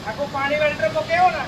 आपको पानी वेल्टर पकेओ ना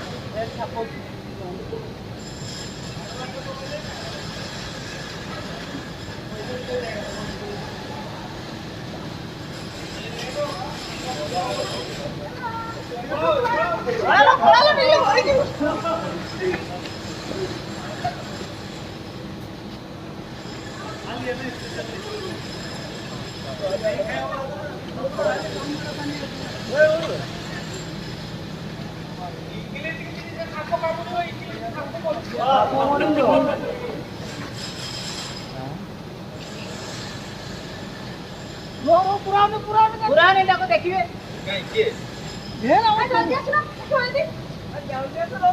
पुराने को देखिए कहीं के ये ना जल्दी आसना छोड़ दे जल्दी आसना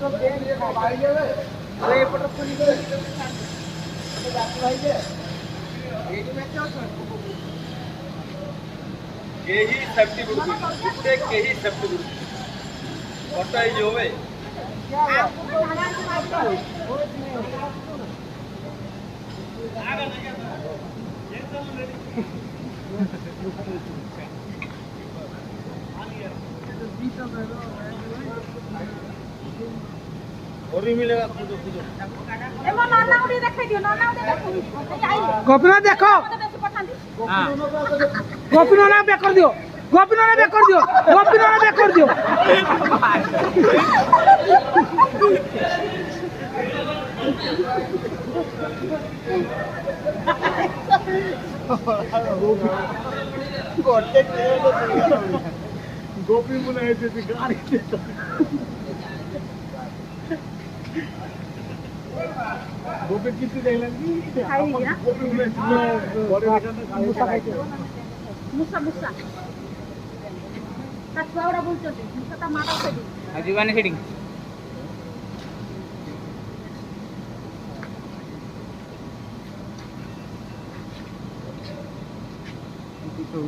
तो देख ले भाई ले अरे ये पटक पुलिस को जाते भाई जे ये जो मैच चल के ही सेफ्टी ग्रुप से के ही सेफ्टी ग्रुप पता ही जो है आपको खाना की बात करो आगे नहीं ये सब रेडी और भी मिलेगा खुद ए मो नन्ना उडी देखाइ दियो नन्ना उडी देखाइ गोपीनाथ देखो हां गोपीनाथ बैक कर दियो गोपीनाथ बैक कर दियो गोपीनाथ बैक कर दियो गोपी बुलाए थे गाड़ी गोपी कितनी देर लगी गोपी बुलाए मुसा मुसा ता छुआड़ा बोलछथि मुसा ता माटा सेडी आजीवानी सेटिंग तो